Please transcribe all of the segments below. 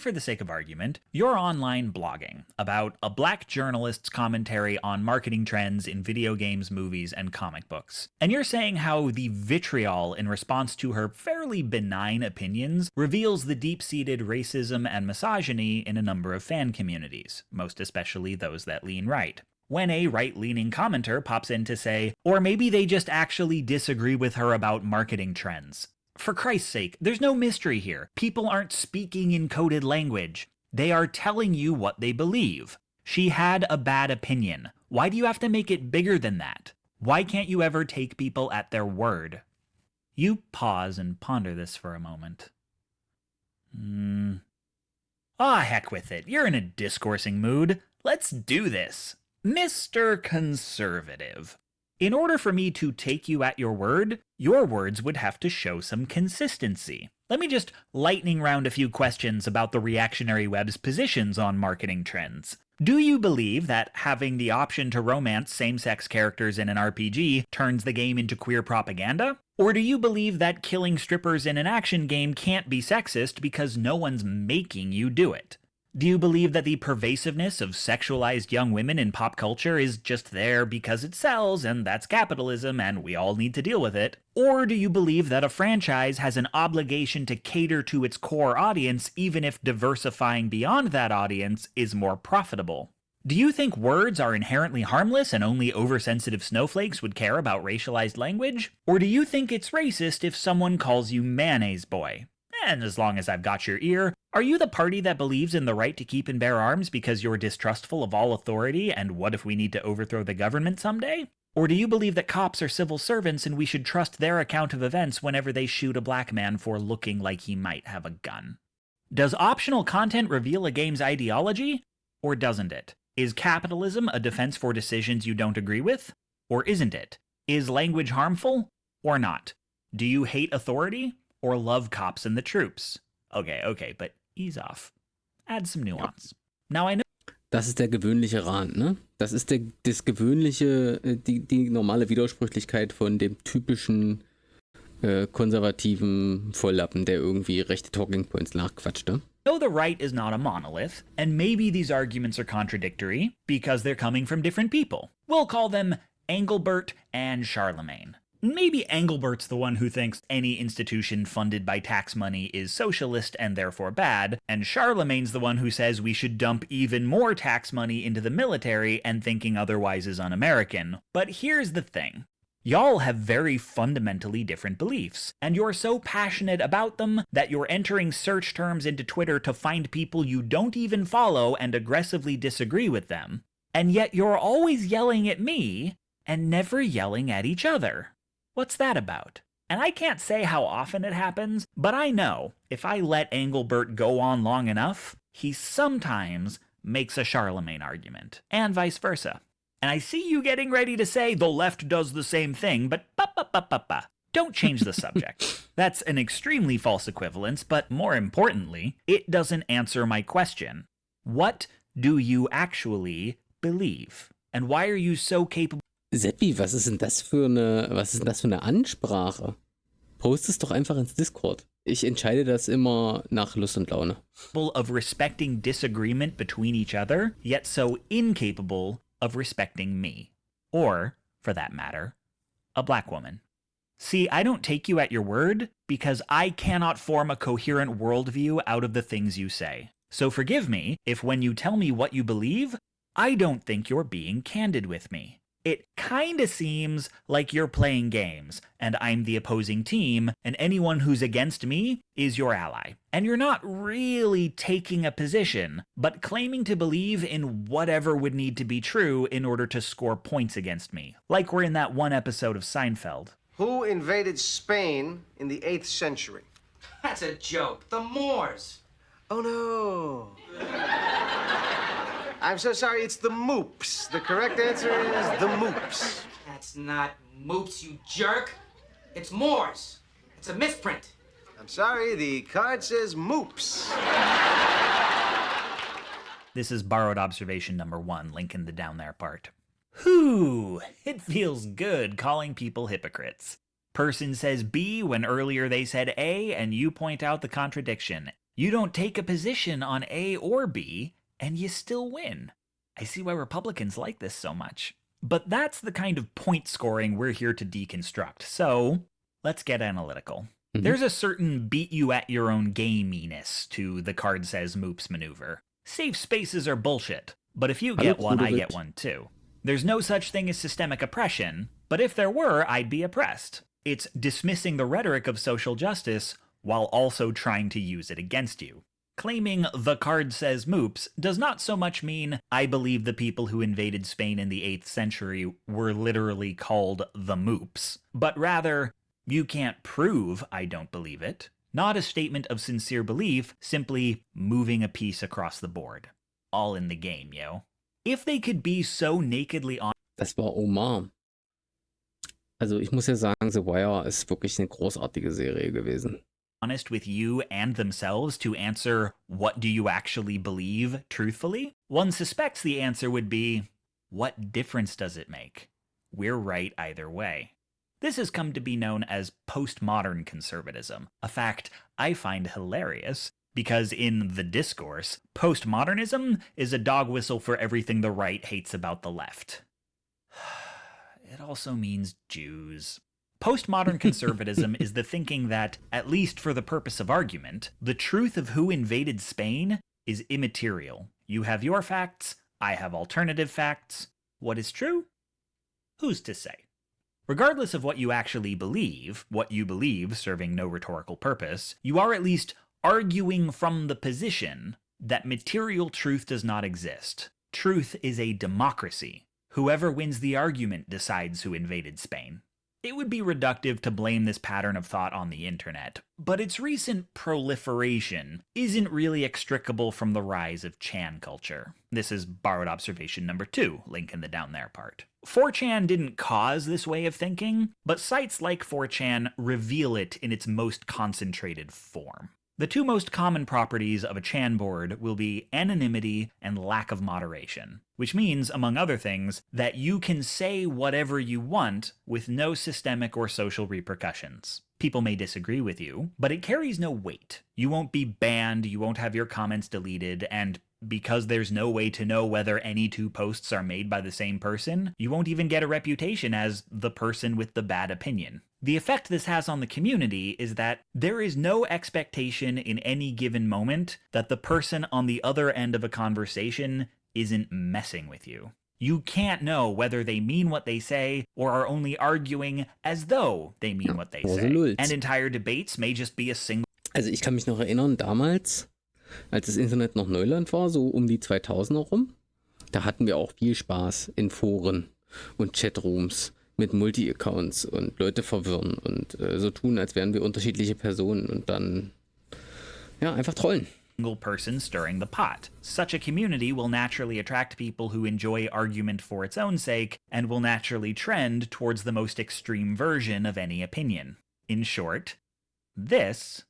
for the sake of argument, you're online blogging about a black journalist's commentary on marketing trends in video games, movies, and comic books. And you're saying how the vitriol in response to her fairly benign opinions reveals the deep-seated racism and misogyny in a number of fan communities, most especially those that lean right. When a right-leaning commenter pops in to say, or maybe they just actually disagree with her about marketing trends. For Christ's sake, there's no mystery here. People aren't speaking in coded language. They are telling you what they believe. She had a bad opinion. Why do you have to make it bigger than that? Why can't you ever take people at their word? You pause and ponder this for a moment. Heck with it. You're in a discoursing mood. Let's do this. Mr. Conservative. In order for me to take you at your words would have to show some consistency. Let me just lightning round a few questions about the reactionary web's positions on marketing trends. Do you believe that having the option to romance same-sex characters in an RPG turns the game into queer propaganda? Or do you believe that killing strippers in an action game can't be sexist because no one's making you do it? Do you believe that the pervasiveness of sexualized young women in pop culture is just there because it sells and that's capitalism and we all need to deal with it? Or do you believe that a franchise has an obligation to cater to its core audience even if diversifying beyond that audience is more profitable? Do you think words are inherently harmless and only oversensitive snowflakes would care about racialized language? Or do you think it's racist if someone calls you mayonnaise boy? And as long as I've got your ear, are you the party that believes in the right to keep and bear arms because you're distrustful of all authority and what if we need to overthrow the government someday? Or do you believe that cops are civil servants and we should trust their account of events whenever they shoot a black man for looking like he might have a gun? Does optional content reveal a game's ideology? Or doesn't it? Is capitalism a defense for decisions you don't agree with? Or isn't it? Is language harmful? Or not? Do you hate authority? Or love cops and the troops? Okay, but ease off. Add some nuance. Now I know. Das ist der gewöhnliche Rant, ne? Das ist das gewöhnliche, die normale Widersprüchlichkeit von dem typischen konservativen Volllappen, der irgendwie rechte Talking Points nachquatscht, ne? No, the right is not a monolith, and maybe these arguments are contradictory because they're coming from different people. We'll call them Engelbert and Charlemagne. Maybe Engelbert's the one who thinks any institution funded by tax money is socialist and therefore bad, and Charlemagne's the one who says we should dump even more tax money into the military and thinking otherwise is un-American. But here's the thing. Y'all have very fundamentally different beliefs, and you're so passionate about them that you're entering search terms into Twitter to find people you don't even follow and aggressively disagree with them. And yet you're always yelling at me and never yelling at each other. What's that about? And I can't say how often it happens, but I know if I let Engelbert go on long enough, he sometimes makes a Charlemagne argument, and vice versa. And I see you getting ready to say the left does the same thing, but don't change the subject. That's an extremely false equivalence, but more importantly, it doesn't answer my question. What do you actually believe? And why are you so capable? Seppi, was ist denn das für eine Ansprache? Post es doch einfach ins Discord. Ich entscheide das immer nach Lust und Laune. Of respecting disagreement between each other, yet so incapable of respecting me. Or, for that matter, a black woman. See, I don't take you at your word because I cannot form a coherent worldview out of the things you say. So forgive me if when you tell me what you believe, I don't think you're being candid with me. It kinda seems like you're playing games, and I'm the opposing team, and anyone who's against me is your ally. And you're not really taking a position, but claiming to believe in whatever would need to be true in order to score points against me. Like we're in that one episode of Seinfeld. Who invaded Spain in the 8th century? That's a joke. The Moors. Oh, no. I'm so sorry, it's the Moops. The correct answer is the Moops. That's not Moops, you jerk. It's Moors. It's a misprint. I'm sorry, the card says Moops. This is borrowed observation number 1, link in the down there part. Whew, it feels good calling people hypocrites. Person says B when earlier they said A, and you point out the contradiction. You don't take a position on A or B, and you still win. I see why Republicans like this so much. But that's the kind of point scoring we're here to deconstruct. So let's get analytical. There's a certain beat you at your own gaminess to the card says moops maneuver. Safe spaces are bullshit, but if you get one, I get one too. There's no such thing as systemic oppression, but if there were, I'd be oppressed. It's dismissing the rhetoric of social justice while also trying to use it against you. Claiming the card says moops does not so much mean I believe the people who invaded Spain in the 8th century were literally called the moops, but rather, you can't prove I don't believe it. Not a statement of sincere belief, simply moving a piece across the board. All in the game, yo. If they could be so nakedly honest. Das war Omar. Also ich muss ja sagen, The Wire ist wirklich eine großartige Serie gewesen. Honest with you and themselves to answer what do you actually believe truthfully, one suspects the answer would be, what difference does it make? We're right either way. This has come to be known as postmodern conservatism, a fact I find hilarious because in the discourse, postmodernism is a dog whistle for everything the right hates about the left. It also means Jews. Postmodern conservatism is the thinking that, at least for the purpose of argument, the truth of who invaded Spain is immaterial. You have your facts, I have alternative facts. What is true? Who's to say? Regardless of what you actually believe, what you believe serving no rhetorical purpose, you are at least arguing from the position that material truth does not exist. Truth is a democracy. Whoever wins the argument decides who invaded Spain. It would be reductive to blame this pattern of thought on the internet, but its recent proliferation isn't really extricable from the rise of Chan culture. This is borrowed observation number 2, link in the down there part. 4chan didn't cause this way of thinking, but sites like 4chan reveal it in its most concentrated form. The two most common properties of a Chan board will be anonymity and lack of moderation, which means, among other things, that you can say whatever you want with no systemic or social repercussions. People may disagree with you, but it carries no weight. You won't be banned, you won't have your comments deleted, and because there's no way to know whether any two posts are made by the same person, you won't even get a reputation as the person with the bad opinion. The effect this has on the community is that there is no expectation in any given moment that the person on the other end of a conversation isn't messing with you. You can't know whether they mean what they say or are only arguing as though they mean what they say. And entire debates may just be a single. Also ich kann mich noch erinnern, damals, als das Internet noch Neuland war, so um die 2000er rum, da hatten wir auch viel Spaß in Foren und Chatrooms mit Multi-Accounts und Leute verwirren und so tun, als wären wir unterschiedliche Personen und dann ja, einfach trollen. Single person stirring the pot. Such a community will naturally attract people who enjoy argument for its own sake and will naturally trend towards the most extreme version of any opinion. In short, this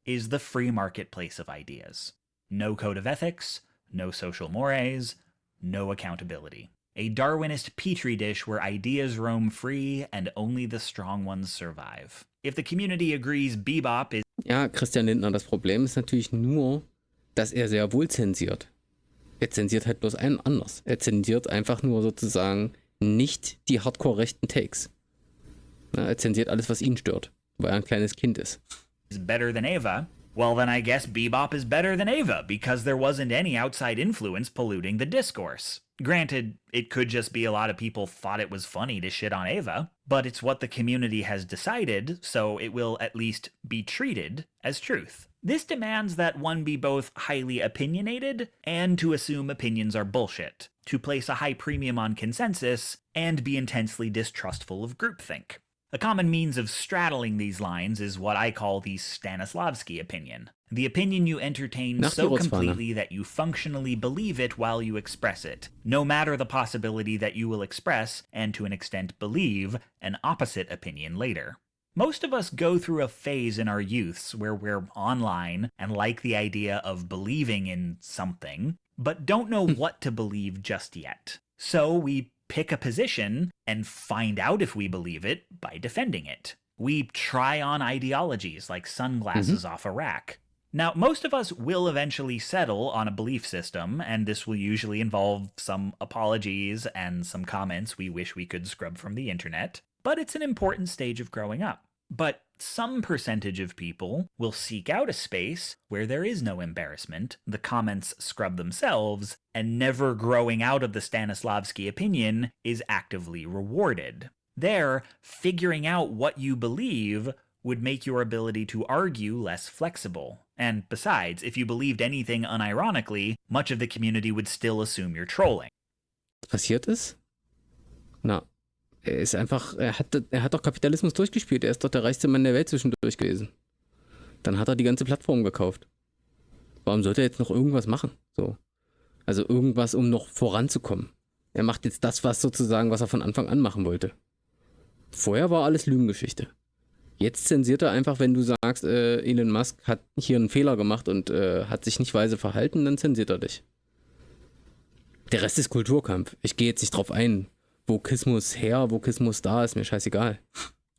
is the free marketplace of ideas. No code of ethics, no social mores, no accountability. A Darwinist petri dish where ideas roam free and only the strong ones survive. If the community agrees Bebop is... Ja, Christian Lindner, das Problem ist natürlich nur, dass er sehr wohl zensiert. Er zensiert halt bloß einen anders. Er zensiert einfach nur sozusagen nicht die hardcore-rechten Takes. Na, er zensiert alles, was ihn stört, weil er ein kleines Kind ist. Better than Ava, well then I guess Bebop is better than Ava because there wasn't any outside influence polluting the discourse. Granted, it could just be a lot of people thought it was funny to shit on Ava, but it's what the community has decided, so it will at least be treated as truth. This demands that one be both highly opinionated and to assume opinions are bullshit, to place a high premium on consensus, and be intensely distrustful of groupthink. A common means of straddling these lines is what I call the Stanislavski opinion. The opinion you entertain so completely that you functionally believe it while you express it, no matter the possibility that you will express, and to an extent believe, an opposite opinion later. Most of us go through a phase in our youths where we're online and like the idea of believing in something, but don't know what to believe just yet. So we pick a position and find out if we believe it by defending it. We try on ideologies like sunglasses off a rack. Now, most of us will eventually settle on a belief system, and this will usually involve some apologies and some comments we wish we could scrub from the internet, but it's an important stage of growing up. But some percentage of people will seek out a space where there is no embarrassment, the comments scrub themselves, and never growing out of the Stanislavski opinion is actively rewarded. There, figuring out what you believe would make your ability to argue less flexible. And besides, if you believed anything unironically, much of the community would still assume you're trolling. Was passiert ist? Na, er hat doch Kapitalismus durchgespielt. Er ist doch der reichste Mann der Welt zwischendurch gewesen. Dann hat er die ganze Plattform gekauft. Warum sollte er jetzt noch irgendwas machen? So. Also irgendwas, um noch voranzukommen. Er macht jetzt das, was er von Anfang an machen wollte. Vorher war alles Lügengeschichte. Jetzt zensiert er einfach, wenn du sagst, Elon Musk hat hier einen Fehler gemacht und hat sich nicht weise verhalten, dann zensiert er dich. Der Rest ist Kulturkampf. Ich gehe jetzt nicht drauf ein. Wokismus her, Wokismus da, ist mir scheißegal.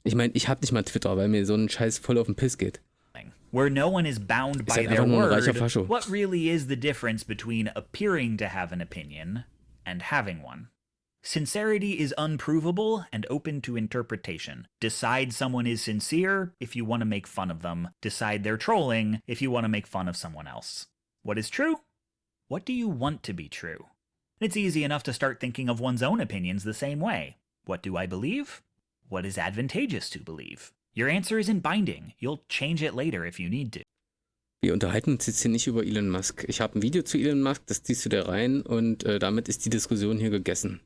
Ich meine, ich hab nicht mal Twitter, weil mir so ein Scheiß voll auf den Piss geht. Where no one is bound by their word, what really is the difference between appearing to have an opinion and having one? Sincerity is unprovable and open to interpretation. Decide someone is sincere if you want to make fun of them. Decide they're trolling if you want to make fun of someone else. What is true? What do you want to be true? It's easy enough to start thinking of one's own opinions the same way. What do I believe? What is advantageous to believe? Your answer isn't binding. You'll change it later if you need to. Wir unterhalten uns jetzt hier nicht über Elon Musk. Ich habe ein Video zu Elon Musk, das ziehst du da rein und damit ist die Diskussion hier gegessen.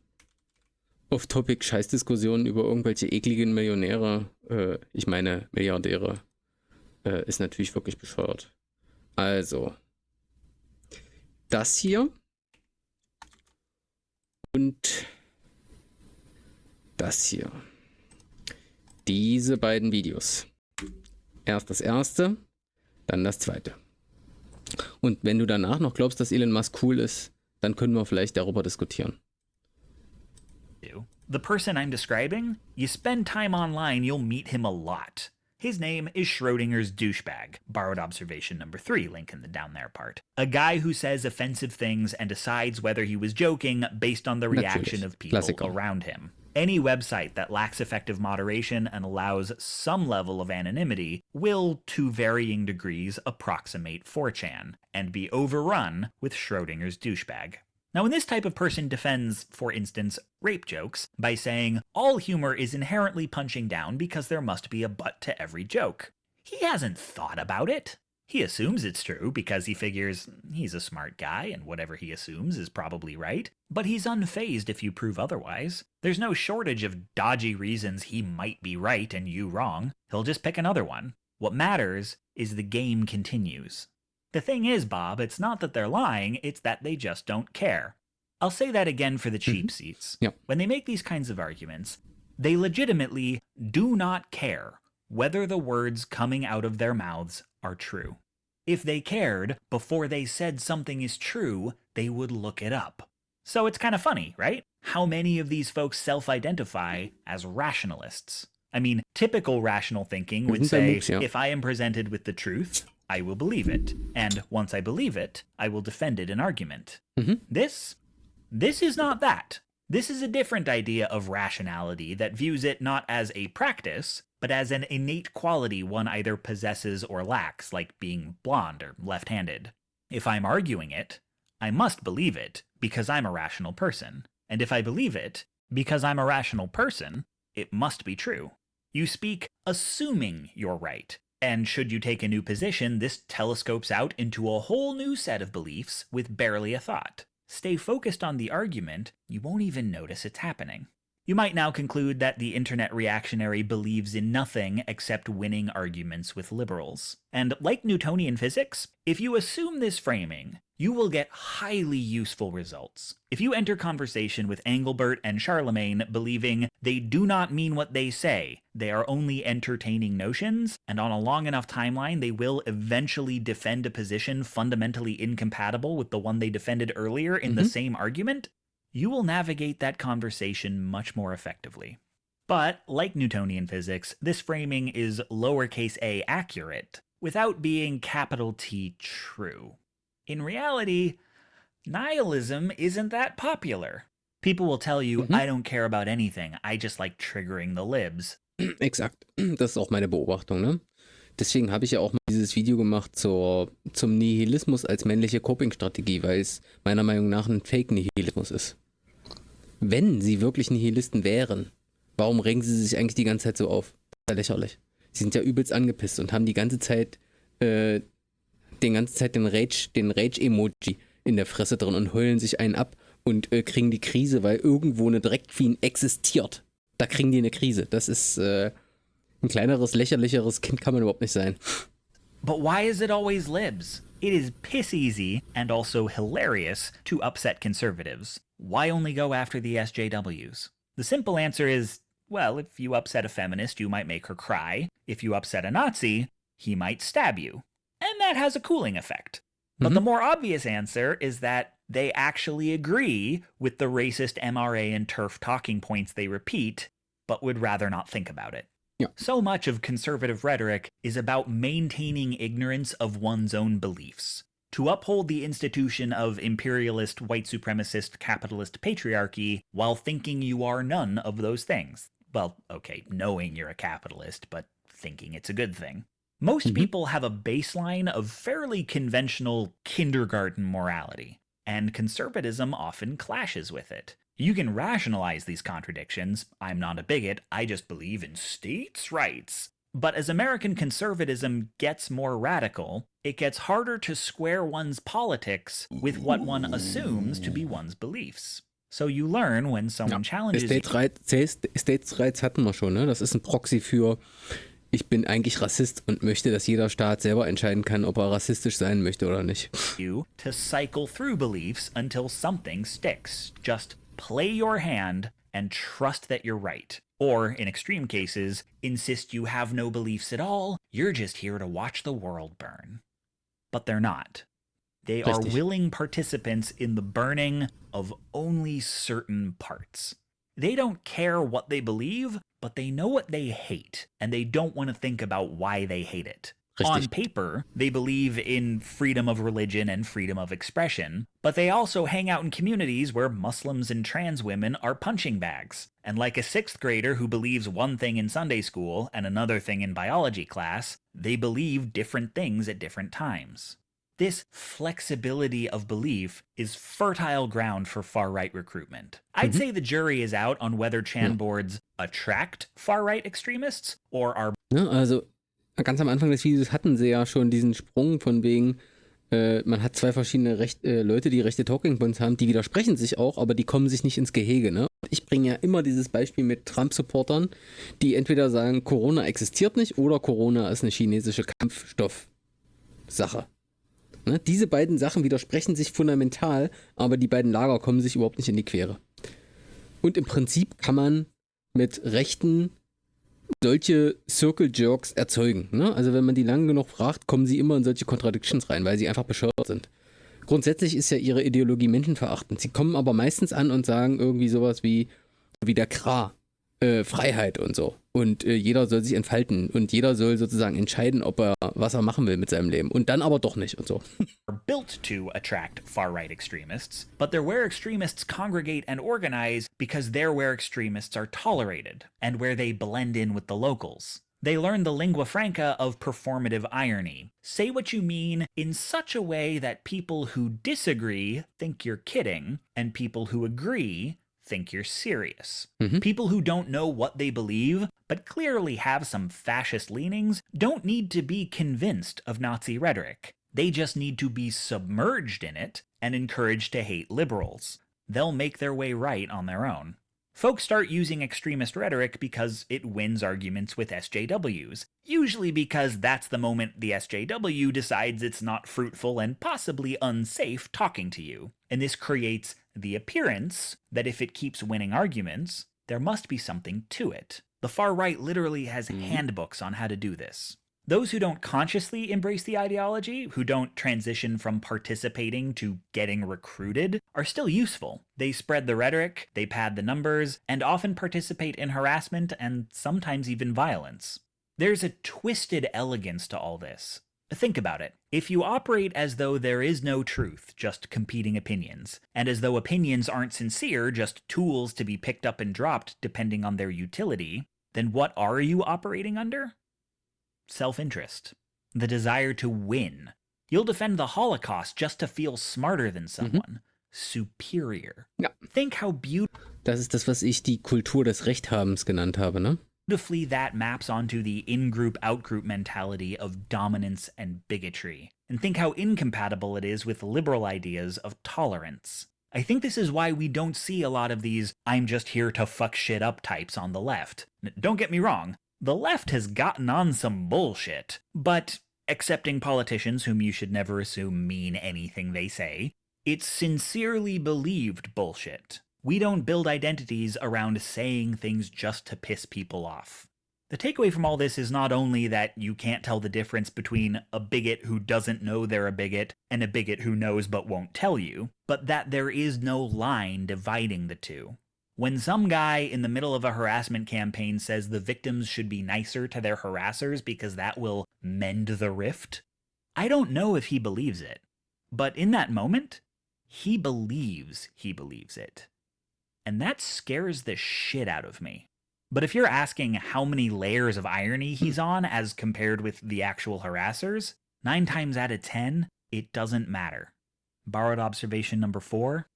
Off-Topic Scheißdiskussionen über irgendwelche ekligen Millionäre, ich meine Milliardäre, ist natürlich wirklich bescheuert. Also, das hier und das hier. Diese beiden Videos. Erst das erste, dann das zweite. Und wenn du danach noch glaubst, dass Elon Musk cool ist, dann können wir vielleicht darüber diskutieren. The person I'm describing, you spend time online, you'll meet him a lot. His name is Schrodinger's douchebag, borrowed observation number 3, link in the down there part. A guy who says offensive things and decides whether he was joking based on the reaction of people around him. Any website that lacks effective moderation and allows some level of anonymity will, to varying degrees, approximate 4chan and be overrun with Schrodinger's douchebag. Now, when this type of person defends, for instance, rape jokes by saying all humor is inherently punching down because there must be a butt to every joke, he hasn't thought about it. He assumes it's true because he figures he's a smart guy and whatever he assumes is probably right, but he's unfazed if you prove otherwise. There's no shortage of dodgy reasons he might be right and you wrong. He'll just pick another one. What matters is the game continues. The thing is, Bob, it's not that they're lying, it's that they just don't care. I'll say that again for the cheap seats. Yep. When they make these kinds of arguments, they legitimately do not care whether the words coming out of their mouths are true. If they cared, before they said something is true, they would look it up. So it's kind of funny, right? How many of these folks self-identify as rationalists? I mean, typical rational thinking would say, if I am presented with the truth, I will believe it. And once I believe it, I will defend it in argument. This is not that. This is a different idea of rationality that views it not as a practice, but as an innate quality one either possesses or lacks, like being blonde or left-handed. If I'm arguing it, I must believe it because I'm a rational person. And if I believe it because I'm a rational person, it must be true. You speak assuming you're right. And should you take a new position, this telescopes out into a whole new set of beliefs with barely a thought. Stay focused on the argument, you won't even notice it's happening. You might now conclude that the internet reactionary believes in nothing except winning arguments with liberals. And like Newtonian physics, if you assume this framing, you will get highly useful results. If you enter conversation with Engelbert and Charlemagne believing they do not mean what they say, they are only entertaining notions, and on a long enough timeline they will eventually defend a position fundamentally incompatible with the one they defended earlier in the same argument, you will navigate that conversation much more effectively. But, like Newtonian physics, this framing is lowercase a accurate, without being capital T true. In reality, nihilism isn't that popular. People will tell you, I don't care about anything, I just like triggering the libs. Exakt. Das ist auch meine Beobachtung, ne? Deswegen habe ich ja auch mal dieses Video gemacht zum Nihilismus als männliche Coping-Strategie, weil es meiner Meinung nach ein Fake-Nihilismus ist. Wenn sie wirklich Nihilisten wären, warum regen sie sich eigentlich die ganze Zeit so auf? Das ist ja lächerlich. Sie sind ja übelst angepisst und haben die ganze Zeit den Rage-Emoji in der Fresse drin und heulen sich einen ab und kriegen die Krise, weil irgendwo eine Dreckqueen existiert. Da kriegen die eine Krise. Das ist ein kleineres, lächerlicheres Kind kann man überhaupt nicht sein. But why is it always libs? It is piss easy and also hilarious to upset conservatives. Why only go after the SJWs? The simple answer is, well, if you upset a feminist, you might make her cry. If you upset a Nazi, he might stab you. And that has a cooling effect. But the more obvious answer is that they actually agree with the racist MRA and TERF talking points they repeat, but would rather not think about it. Yeah. So much of conservative rhetoric is about maintaining ignorance of one's own beliefs. To uphold the institution of imperialist, white supremacist, capitalist patriarchy while thinking you are none of those things. Well, okay, knowing you're a capitalist, but thinking it's a good thing. Most people have a baseline of fairly conventional kindergarten morality, and conservatism often clashes with it. You can rationalize these contradictions. I'm not a bigot, I just believe in states' rights. But as American conservatism gets more radical, it gets harder to square one's politics with what one assumes to be one's beliefs. So you learn when someone challenges States Rights hatten wir schon, ne? Das ist ein Proxy für ich bin eigentlich Rassist und möchte, dass jeder Staat selber entscheiden kann, ob er rassistisch sein möchte oder nicht. You to cycle through beliefs until something sticks. Just play your hand and trust that you're right. Or, in extreme cases, insist you have no beliefs at all, you're just here to watch the world burn. But they're not. They are willing participants in the burning of only certain parts. They don't care what they believe, but they know what they hate, and they don't want to think about why they hate it. On paper, they believe in freedom of religion and freedom of expression, but they also hang out in communities where Muslims and trans women are punching bags. And like a sixth grader who believes one thing in Sunday school and another thing in biology class, they believe different things at different times. This flexibility of belief is fertile ground for far-right recruitment. I'd say the jury is out on whether Chan boards attract far-right extremists or are... Ja, also ganz am Anfang des Videos hatten sie ja schon diesen Sprung von wegen, man hat zwei verschiedene Leute, die rechte Talking Points haben, die widersprechen sich auch, aber die kommen sich nicht ins Gehege. Ne? Ich bringe ja immer dieses Beispiel mit Trump-Supportern, die entweder sagen, Corona existiert nicht oder Corona ist eine chinesische Kampfstoffsache. Ne? Diese beiden Sachen widersprechen sich fundamental, aber die beiden Lager kommen sich überhaupt nicht in die Quere. Und im Prinzip kann man mit Rechten solche Circle Jerks erzeugen. Ne? Also wenn man die lang genug fragt, kommen sie immer in solche Contradictions rein, weil sie einfach bescheuert sind. Grundsätzlich ist ja ihre Ideologie menschenverachtend. Sie kommen aber meistens an und sagen irgendwie sowas wie der Kra, Freiheit und so. Und jeder soll sich entfalten und jeder soll sozusagen entscheiden, was er machen will mit seinem Leben. Und dann aber doch nicht und so. Built to attract far-right extremists, but they're where extremists congregate and organize because they're where extremists are tolerated and where they blend in with the locals. They learn the lingua franca of performative irony. Say what you mean in such a way that people who disagree think you're kidding, and people who agree think you're serious. People who don't know what they believe, but clearly have some fascist leanings, don't need to be convinced of Nazi rhetoric. They just need to be submerged in it and encouraged to hate liberals. They'll make their way right on their own. Folks start using extremist rhetoric because it wins arguments with SJWs, usually because that's the moment the SJW decides it's not fruitful and possibly unsafe talking to you. And this creates the appearance that if it keeps winning arguments, there must be something to it. The far right literally has handbooks on how to do this. Those who don't consciously embrace the ideology, who don't transition from participating to getting recruited, are still useful. They spread the rhetoric, they pad the numbers, and often participate in harassment and sometimes even violence. There's a twisted elegance to all this. Think about it. If you operate as though there is no truth, just competing opinions, and as though opinions aren't sincere, just tools to be picked up and dropped depending on their utility, then what are you operating under? Self-interest. The desire to win. You'll defend the Holocaust just to feel smarter than someone. Superior. Ja. Think how Das ist das, was ich die Kultur des Rechthabens genannt habe, ne? beautifully that maps onto the in-group, out-group mentality of dominance and bigotry. And think how incompatible it is with liberal ideas of tolerance. I think this is why we don't see a lot of these I'm just here to fuck shit up types on the left. Don't get me wrong, the left has gotten on some bullshit, but excepting politicians whom you should never assume mean anything they say, it's sincerely believed bullshit. We don't build identities around saying things just to piss people off. The takeaway from all this is not only that you can't tell the difference between a bigot who doesn't know they're a bigot and a bigot who knows but won't tell you, but that there is no line dividing the two. When some guy in the middle of a harassment campaign says the victims should be nicer to their harassers because that will mend the rift, I don't know if he believes it. But in that moment, he believes it. And that scares the shit out of me. But if you're asking how many layers of irony he's on as compared with the actual harassers, 9 times out of 10, it doesn't matter. Borrowed observation number 4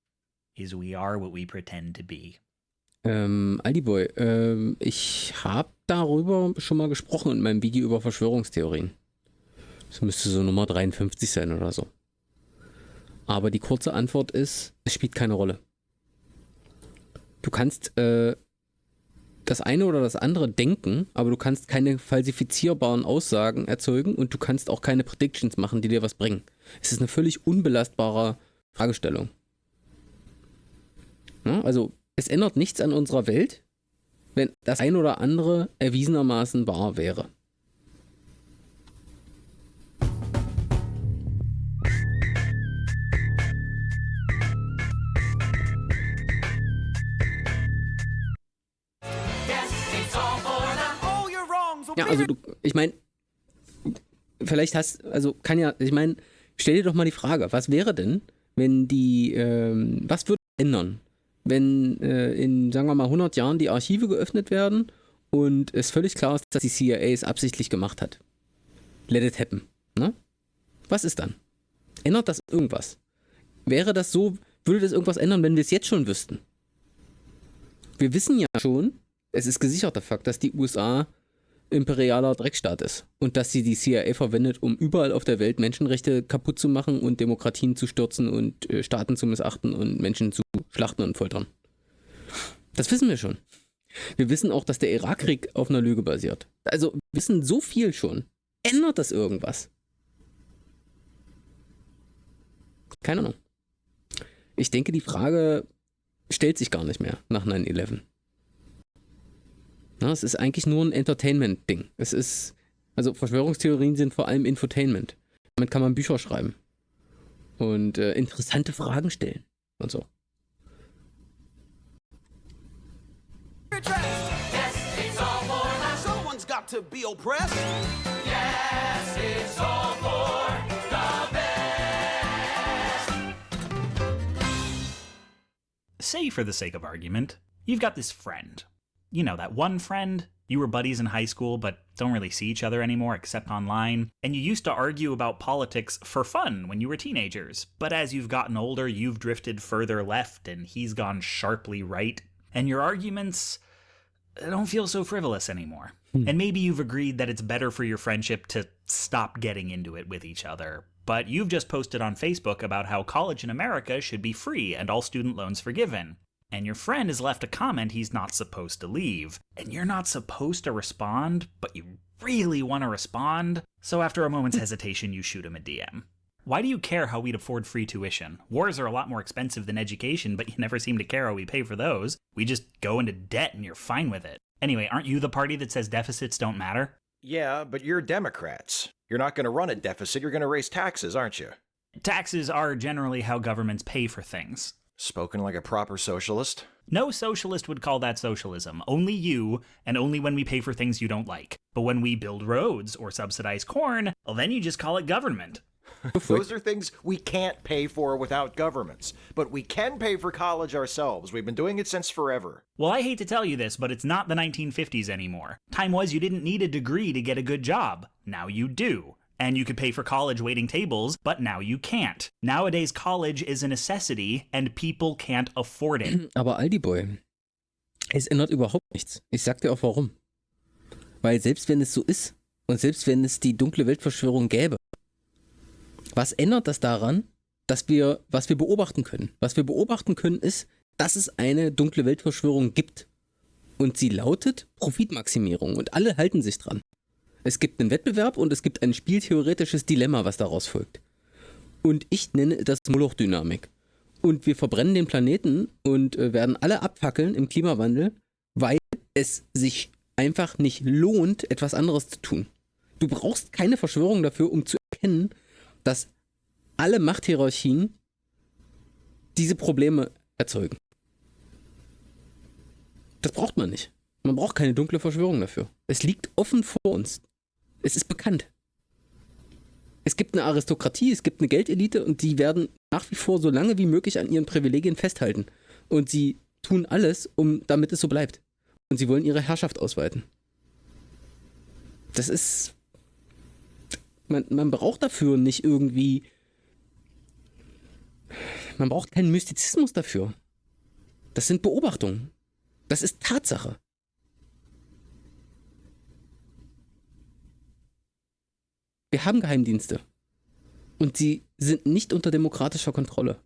is we are what we pretend to be. Aldiboy, ich habe darüber schon mal gesprochen in meinem Video über Verschwörungstheorien. Das müsste so Nummer 53 sein oder so. Aber die kurze Antwort ist, es spielt keine Rolle. Du kannst das eine oder das andere denken, aber du kannst keine falsifizierbaren Aussagen erzeugen und du kannst auch keine Predictions machen, die dir was bringen. Es ist eine völlig unbelastbare Fragestellung. Ja, also es ändert nichts an unserer Welt, wenn das ein oder andere erwiesenermaßen wahr wäre. Ja, also ich meine, vielleicht stell dir doch mal die Frage, was wäre denn, wenn was würde ändern, wenn in, sagen wir mal, 100 Jahren die Archive geöffnet werden und es völlig klar ist, dass die CIA es absichtlich gemacht hat. Let it happen, ne? Was ist dann? Ändert das irgendwas? Wäre das so, würde das irgendwas ändern, wenn wir es jetzt schon wüssten? Wir wissen ja schon, es ist gesicherter Fakt, dass die USA imperialer Dreckstaat ist und dass sie die CIA verwendet, um überall auf der Welt Menschenrechte kaputt zu machen und Demokratien zu stürzen und Staaten zu missachten und Menschen zu schlachten und foltern. Das wissen wir schon. Wir wissen auch, dass der Irakkrieg auf einer Lüge basiert. Also wir wissen so viel schon. Ändert das irgendwas? Keine Ahnung. Ich denke, die Frage stellt sich gar nicht mehr nach 9/11. Ja, es ist eigentlich nur ein Entertainment-Ding. Also Verschwörungstheorien sind vor allem Infotainment. Damit kann man Bücher schreiben. Und interessante Fragen stellen. Und so. Say, for the sake of argument, you've got this friend. You know, that one friend, you were buddies in high school but don't really see each other anymore except online, and you used to argue about politics for fun when you were teenagers, but as you've gotten older, you've drifted further left and he's gone sharply right, and your arguments don't feel so frivolous anymore. And maybe you've agreed that it's better for your friendship to stop getting into it with each other, but you've just posted on Facebook about how college in America should be free and all student loans forgiven. And your friend has left a comment he's not supposed to leave, and you're not supposed to respond, but you really want to respond, so after a moment's hesitation, you shoot him a DM. Why do you care how we'd afford free tuition? Wars are a lot more expensive than education, but you never seem to care how we pay for those. We just go into debt and you're fine with it. Anyway, aren't you the party that says deficits don't matter? Yeah, but you're Democrats. You're not going to run a deficit, you're going to raise taxes, aren't you? Taxes are generally how governments pay for things. Spoken like a proper socialist. No socialist would call that socialism. Only you, and only when we pay for things you don't like. But when we build roads or subsidize corn, well, then you just call it government. Those are things we can't pay for without governments. But we can pay for college ourselves. We've been doing it since forever. Well, I hate to tell you this, but it's not the 1950s anymore. Time was you didn't need a degree to get a good job. Now you do. And you could pay for college waiting tables, but now you can't. Nowadays, college is a necessity, and people can't afford it. Aber Aldi Boy, es ändert überhaupt nichts. Ich sag dir auch warum. Weil selbst wenn es so ist und selbst wenn es die dunkle Weltverschwörung gäbe, was ändert das daran, was wir beobachten können? Was wir beobachten können ist, dass es eine dunkle Weltverschwörung gibt. Und sie lautet Profitmaximierung und alle halten sich dran. Es gibt einen Wettbewerb und es gibt ein spieltheoretisches Dilemma, was daraus folgt. Und ich nenne das Moloch-Dynamik. Und wir verbrennen den Planeten und werden alle abfackeln im Klimawandel, weil es sich einfach nicht lohnt, etwas anderes zu tun. Du brauchst keine Verschwörung dafür, um zu erkennen, dass alle Machthierarchien diese Probleme erzeugen. Das braucht man nicht. Man braucht keine dunkle Verschwörung dafür. Es liegt offen vor uns. Es ist bekannt. Es gibt eine Aristokratie, es gibt eine Geldelite und die werden nach wie vor so lange wie möglich an ihren Privilegien festhalten. Und sie tun alles, damit es so bleibt. Und sie wollen ihre Herrschaft ausweiten. Das ist... Man braucht dafür nicht irgendwie... Man braucht keinen Mystizismus dafür. Das sind Beobachtungen. Das ist Tatsache. Wir haben Geheimdienste. Und sie sind nicht unter demokratischer Kontrolle.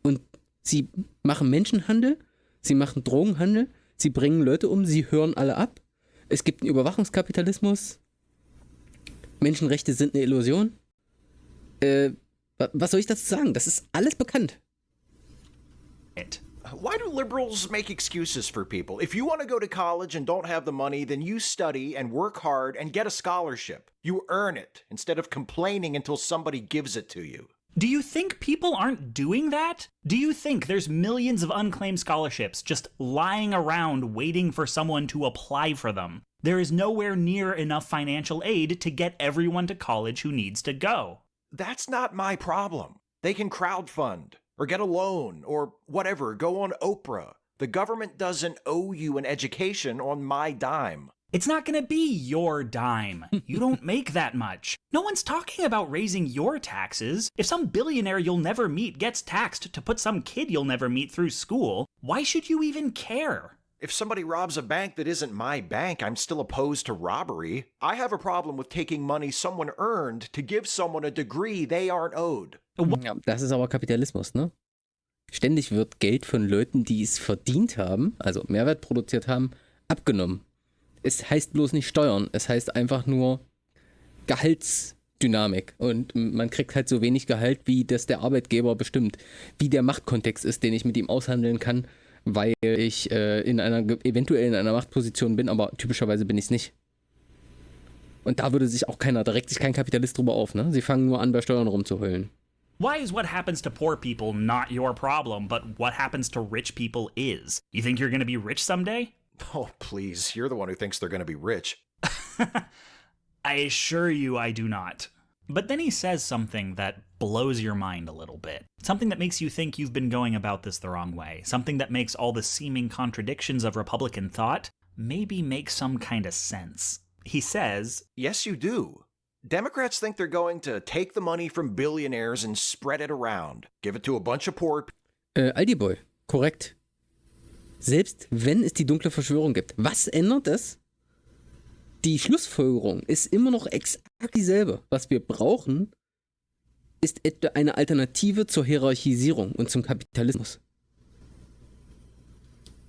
Und sie machen Menschenhandel, sie machen Drogenhandel, sie bringen Leute um, sie hören alle ab. Es gibt einen Überwachungskapitalismus. Menschenrechte sind eine Illusion. Was soll ich dazu sagen? Das ist alles bekannt. Why do liberals make excuses for people? If you want to go to college and don't have the money, then you study and work hard and get a scholarship. You earn it instead of complaining until somebody gives it to you. Do you think people aren't doing that? Do you think there's millions of unclaimed scholarships just lying around waiting for someone to apply for them? There is nowhere near enough financial aid to get everyone to college who needs to go. That's not my problem. They can crowdfund or get a loan or whatever, go on Oprah. The government doesn't owe you an education on my dime. It's not gonna be your dime. You don't make that much. No one's talking about raising your taxes. If some billionaire you'll never meet gets taxed to put some kid you'll never meet through school, why should you even care? If somebody robs a bank that isn't my bank, I'm still opposed to robbery. I have a problem with taking money someone earned to give someone a degree they aren't owed. Ja, das ist aber Kapitalismus, ne? Ständig wird Geld von Leuten, die es verdient haben, also Mehrwert produziert haben, abgenommen. Es heißt bloß nicht Steuern, es heißt einfach nur Gehaltsdynamik. Und man kriegt halt so wenig Gehalt, wie das der Arbeitgeber bestimmt. Wie der Machtkontext ist, den ich mit ihm aushandeln kann, weil ich eventuell in einer Machtposition bin, aber typischerweise bin ich es nicht. Und da würde sich auch da regt sich kein Kapitalist drüber auf, ne? Sie fangen nur an, bei Steuern rumzuheulen. Why is what happens to poor people not your problem, but what happens to rich people is? You think you're gonna be rich someday? Oh, please, you're the one who thinks they're going to be rich. I assure you I do not. But then he says something that blows your mind a little bit. Something that makes you think you've been going about this the wrong way. Something that makes all the seeming contradictions of Republican thought maybe make some kind of sense. He says, Yes, you do. Democrats think they're going to take the money from billionaires and spread it around. Give it to a bunch of poor Aldi Boy, korrekt. Selbst wenn es die dunkle Verschwörung gibt, was ändert es? Die Schlussfolgerung ist immer noch exakt dieselbe. Was wir brauchen, ist eine Alternative zur Hierarchisierung und zum Kapitalismus.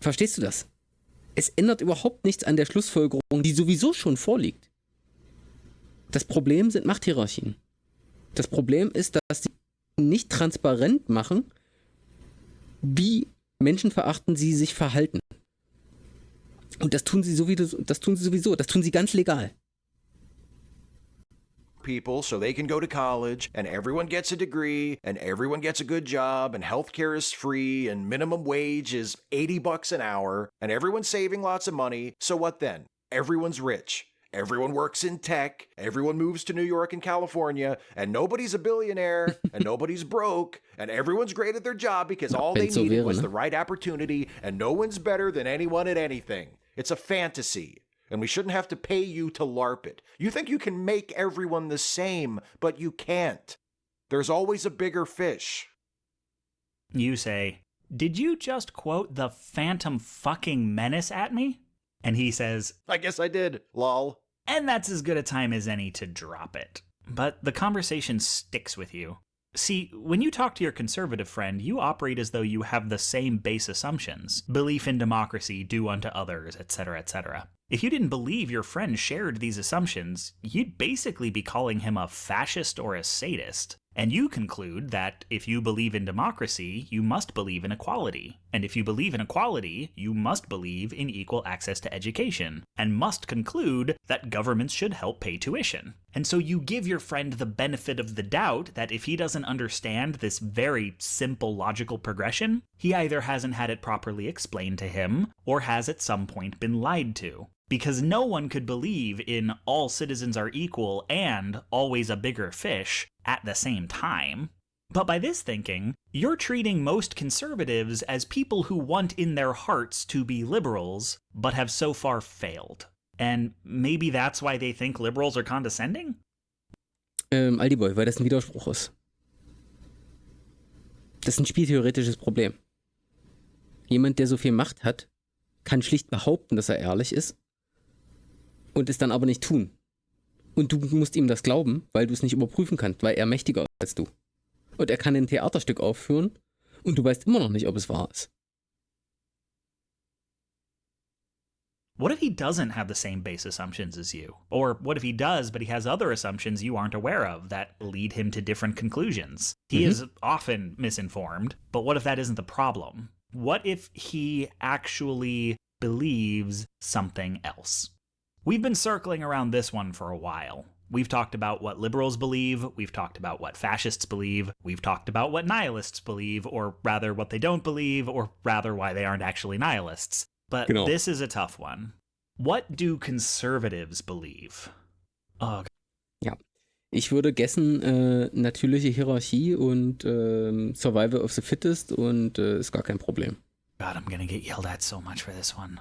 Verstehst du das? Es ändert überhaupt nichts an der Schlussfolgerung, die sowieso schon vorliegt. Das Problem sind Machthierarchien. Das Problem ist, dass sie nicht transparent machen, wie menschenverachtend sie sich verhalten. Und das tun sie sowieso, das tun sie ganz legal. people so they can go to college and everyone gets a degree and everyone gets a good job and healthcare is free and minimum wage is $80 an hour and everyone's saving lots of money. So what then? Everyone's rich. Everyone works in tech, everyone moves to New York and California, and nobody's a billionaire, and nobody's broke, and everyone's great at their job because all they needed was the right opportunity, and no one's better than anyone at anything. It's a fantasy, and we shouldn't have to pay you to LARP it. You think you can make everyone the same, but you can't. There's always a bigger fish. You say, "Did you just quote the Phantom fucking Menace at me?" And he says, I guess I did, lol. And that's as good a time as any to drop it. But the conversation sticks with you. See, when you talk to your conservative friend, you operate as though you have the same base assumptions. Belief in democracy, do unto others, etc., etc. If you didn't believe your friend shared these assumptions, you'd basically be calling him a fascist or a sadist. And you conclude that if you believe in democracy, you must believe in equality. And if you believe in equality, you must believe in equal access to education, and must conclude that governments should help pay tuition. And so you give your friend the benefit of the doubt that if he doesn't understand this very simple logical progression, he either hasn't had it properly explained to him, or has at some point been lied to. Because no one could believe in all citizens are equal and always a bigger fish at the same time. But by this thinking, you're treating most conservatives as people who want in their hearts to be liberals, but have so far failed. And maybe that's why they think liberals are condescending? Aldiboy, weil das ein Widerspruch ist. Das ist ein spieltheoretisches Problem. Jemand, der so viel Macht hat, kann schlicht behaupten, dass er ehrlich ist und es dann aber nicht tun. Und du musst ihm das glauben, weil du es nicht überprüfen kannst, weil er mächtiger ist als du. Und er kann ein Theaterstück aufführen und du weißt immer noch nicht, ob es wahr ist. What if he doesn't have the same base assumptions as you? Or what if he does, but he has other assumptions you aren't aware of that lead him to different conclusions? He is often misinformed, but what if that isn't the problem? What if he actually believes something else? We've been circling around this one for a while. We've talked about what liberals believe, we've talked about what fascists believe, we've talked about what nihilists believe, or rather what they don't believe, or rather why they aren't actually nihilists. But this is a tough one. What do conservatives believe? Oh. Ja, ich würde guessen, natürliche Hierarchie und Survival of the Fittest und ist gar kein Problem. God, I'm gonna get yelled at so much for this one.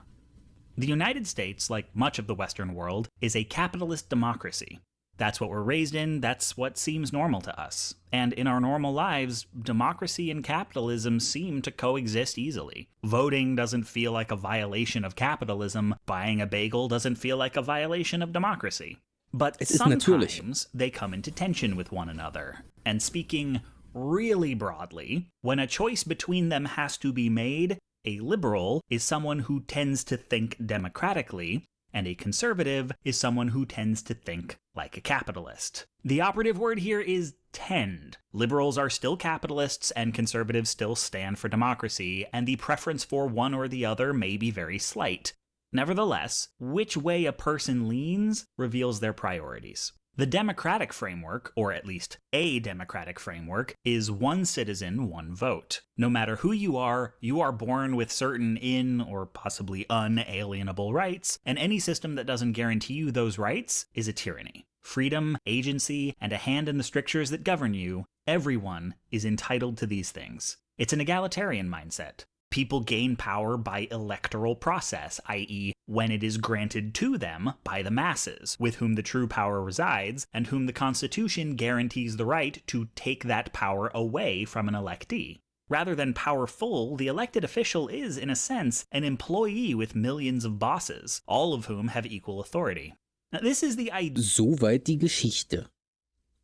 The United States, like much of the Western world, is a capitalist democracy. That's what we're raised in, that's what seems normal to us. And in our normal lives, democracy and capitalism seem to coexist easily. Voting doesn't feel like a violation of capitalism, buying a bagel doesn't feel like a violation of democracy. But sometimes they come into tension with one another. And speaking really broadly, when a choice between them has to be made, a liberal is someone who tends to think democratically, and a conservative is someone who tends to think like a capitalist. The operative word here is tend. Liberals are still capitalists, and conservatives still stand for democracy, and the preference for one or the other may be very slight. Nevertheless, which way a person leans reveals their priorities. The democratic framework, or at least a democratic framework, is one citizen, one vote. No matter who you are born with certain in or possibly unalienable rights, and any system that doesn't guarantee you those rights is a tyranny. Freedom, agency, and a hand in the strictures that govern you, everyone is entitled to these things. It's an egalitarian mindset. People gain power by electoral process, i.e., when it is granted to them by the masses, with whom the true power resides, and whom the Constitution guarantees the right to take that power away from an electee. Rather than powerful, the elected official is, in a sense, an employee with millions of bosses, all of whom have equal authority. Now, this is the Soweit die Geschichte.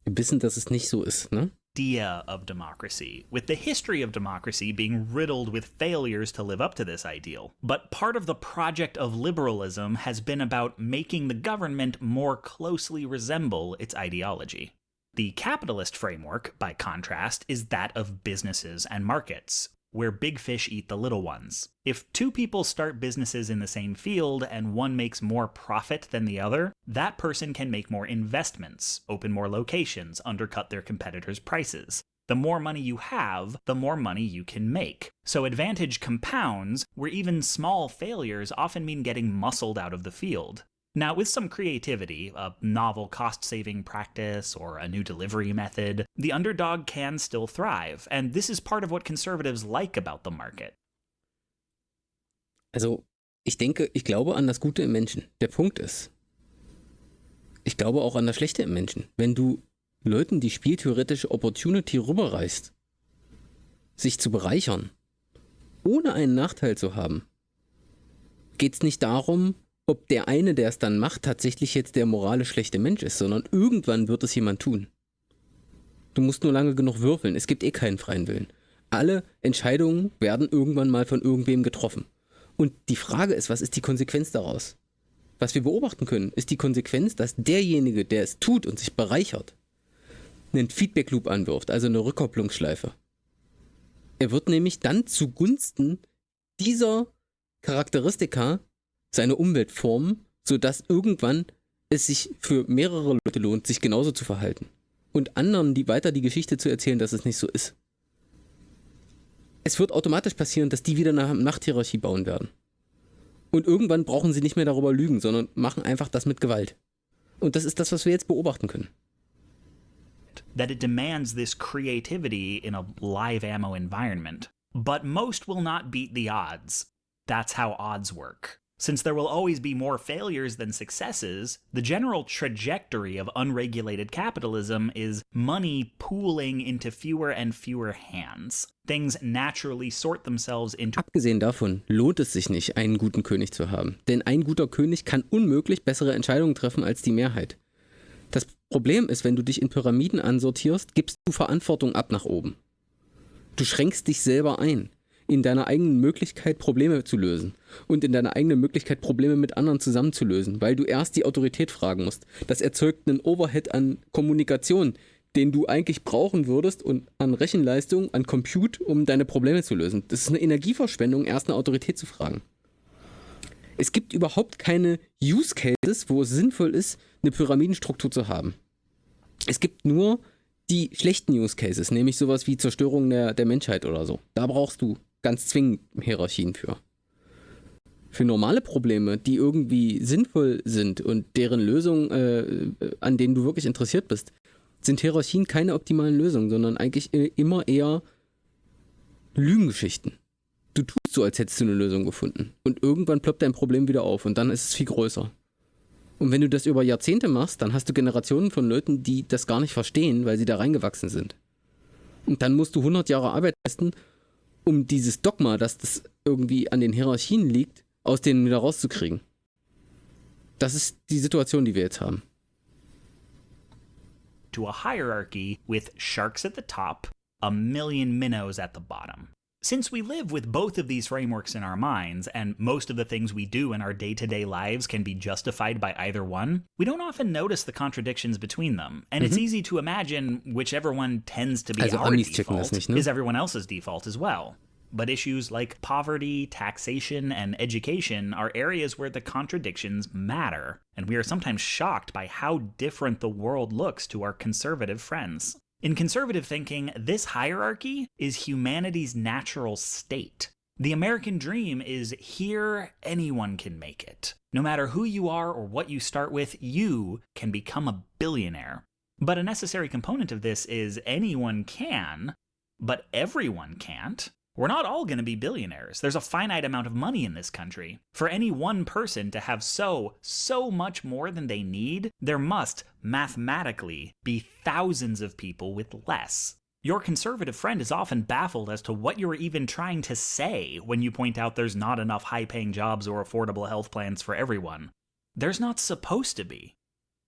Wir wissen, dass es nicht so ist, ne? Idea of democracy, with the history of democracy being riddled with failures to live up to this ideal. But part of the project of liberalism has been about making the government more closely resemble its ideology. The capitalist framework, by contrast, is that of businesses and markets, where big fish eat the little ones. If two people start businesses in the same field and one makes more profit than the other, that person can make more investments, open more locations, undercut their competitors' prices. The more money you have, the more money you can make. So advantage compounds, where even small failures often mean getting muscled out of the field. Now, with some creativity, a novel cost-saving practice or a new delivery method, the underdog can still thrive, and this is part of what conservatives like about the market. Also, ich glaube an das Gute im Menschen. Der Punkt ist, ich glaube auch an das Schlechte im Menschen. Wenn du Leuten die spieltheoretische Opportunity rüberreißt, sich zu bereichern, ohne einen Nachteil zu haben, geht's nicht darum, ob der eine, der es dann macht, tatsächlich jetzt der moralisch schlechte Mensch ist, sondern irgendwann wird es jemand tun. Du musst nur lange genug würfeln, es gibt eh keinen freien Willen. Alle Entscheidungen werden irgendwann mal von irgendwem getroffen. Und die Frage ist, was ist die Konsequenz daraus? Was wir beobachten können, ist die Konsequenz, dass derjenige, der es tut und sich bereichert, einen Feedback-Loop anwirft, also eine Rückkopplungsschleife. Er wird nämlich dann zugunsten dieser Charakteristika seine Umwelt formen, sodass irgendwann es sich für mehrere Leute lohnt, sich genauso zu verhalten. Und anderen weiter die Geschichte zu erzählen, dass es nicht so ist. Es wird automatisch passieren, dass die wieder eine Machthierarchie bauen werden. Und irgendwann brauchen sie nicht mehr darüber lügen, sondern machen einfach das mit Gewalt. Und das ist das, was wir jetzt beobachten können. That it demands this creativity in a live ammo environment. But most will not beat the odds. That's how odds work. Since there will always be more failures than successes, the general trajectory of unregulated capitalism is money pooling into fewer and fewer hands. Things naturally sort themselves into... Abgesehen davon lohnt es sich nicht, einen guten König zu haben. Denn ein guter König kann unmöglich bessere Entscheidungen treffen als die Mehrheit. Das Problem ist, wenn du dich in Pyramiden ansortierst, gibst du Verantwortung ab nach oben. Du schränkst dich selber ein. In deiner eigenen Möglichkeit, Probleme zu lösen. Und in deiner eigenen Möglichkeit, Probleme mit anderen zusammenzulösen, weil du erst die Autorität fragen musst. Das erzeugt einen Overhead an Kommunikation, den du eigentlich brauchen würdest und an Rechenleistung, an Compute, um deine Probleme zu lösen. Das ist eine Energieverschwendung, erst eine Autorität zu fragen. Es gibt überhaupt keine Use Cases, wo es sinnvoll ist, eine Pyramidenstruktur zu haben. Es gibt nur die schlechten Use Cases, nämlich sowas wie Zerstörung der Menschheit oder so. Da brauchst du ganz zwingend Hierarchien für. Für normale Probleme, die irgendwie sinnvoll sind und deren Lösung, an denen du wirklich interessiert bist, sind Hierarchien keine optimalen Lösungen, sondern eigentlich immer eher Lügengeschichten. Du tust so, als hättest du eine Lösung gefunden. Und irgendwann ploppt dein Problem wieder auf und dann ist es viel größer. Und wenn du das über Jahrzehnte machst, dann hast du Generationen von Leuten, die das gar nicht verstehen, weil sie da reingewachsen sind. Und dann musst du 100 Jahre Arbeit leisten, um dieses Dogma, dass das irgendwie an den Hierarchien liegt, aus denen wieder rauszukriegen. Das ist die Situation, die wir jetzt haben. To a hierarchy with sharks at the top, a million minnows at the bottom. Since we live with both of these frameworks in our minds, and most of the things we do in our day-to-day lives can be justified by either one, we don't often notice the contradictions between them, and it's easy to imagine whichever one tends to be our default is everyone else's default as well. But issues like poverty, taxation, and education are areas where the contradictions matter, and we are sometimes shocked by how different the world looks to our conservative friends. In conservative thinking, this hierarchy is humanity's natural state. The American dream is here, anyone can make it. No matter who you are or what you start with, you can become a billionaire. But a necessary component of this is anyone can, but everyone can't. We're not all going to be billionaires. There's a finite amount of money in this country. For any one person to have so much more than they need, there must, mathematically, be thousands of people with less. Your conservative friend is often baffled as to what you're even trying to say when you point out there's not enough high-paying jobs or affordable health plans for everyone. There's not supposed to be.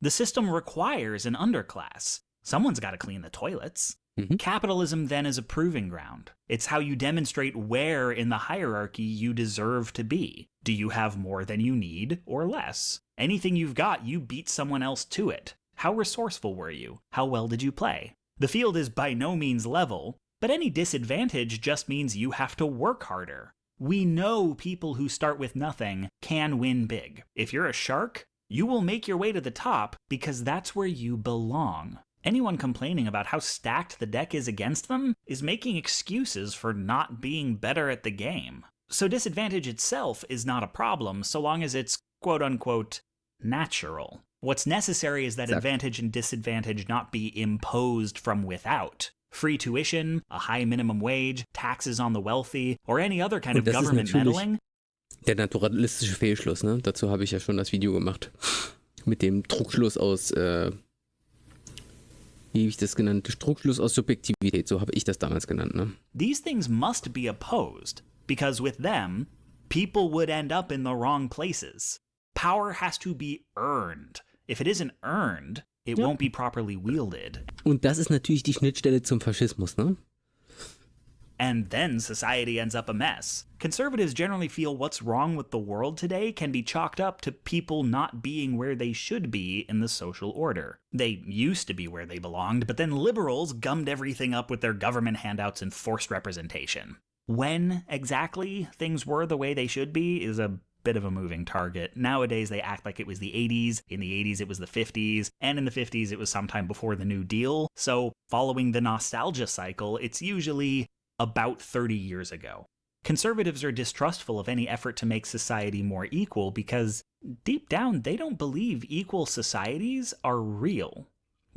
The system requires an underclass. Someone's got to clean the toilets. Capitalism, then, is a proving ground. It's how you demonstrate where in the hierarchy you deserve to be. Do you have more than you need, or less? Anything you've got, you beat someone else to it. How resourceful were you? How well did you play? The field is by no means level. But any disadvantage just means you have to work harder. We know people who start with nothing can win big. If you're a shark, you will make your way to the top because that's where you belong. Anyone complaining about how stacked the deck is against them is making excuses for not being better at the game. So disadvantage itself is not a problem so long as it's quote-unquote natural. What's necessary is that advantage and disadvantage not be imposed from without. Free tuition, a high minimum wage, taxes on the wealthy, or any other kind of government meddling. Der naturalistische Fehlschluss, ne? Dazu habe ich ja schon das Video gemacht. Mit dem Trugschluss aus, wie habe ich das genannt? Trugschluss aus Subjektivität, so habe ich das damals genannt, ne? These things must be opposed, because with them, people would end up in the wrong places. Power has to be earned. If it isn't earned, it won't be properly wielded. Und das ist natürlich die Schnittstelle zum Faschismus, ne? And then society ends up a mess. Conservatives generally feel what's wrong with the world today can be chalked up to people not being where they should be in the social order. They used to be where they belonged, but then liberals gummed everything up with their government handouts and forced representation. When exactly things were the way they should be is a bit of a moving target. Nowadays, they act like it was the 80s. In the 80s, it was the 50s. And in the 50s, it was sometime before the New Deal. So following the nostalgia cycle, it's usually about 30 years ago. Conservatives are distrustful of any effort to make society more equal because deep down, they don't believe equal societies are real.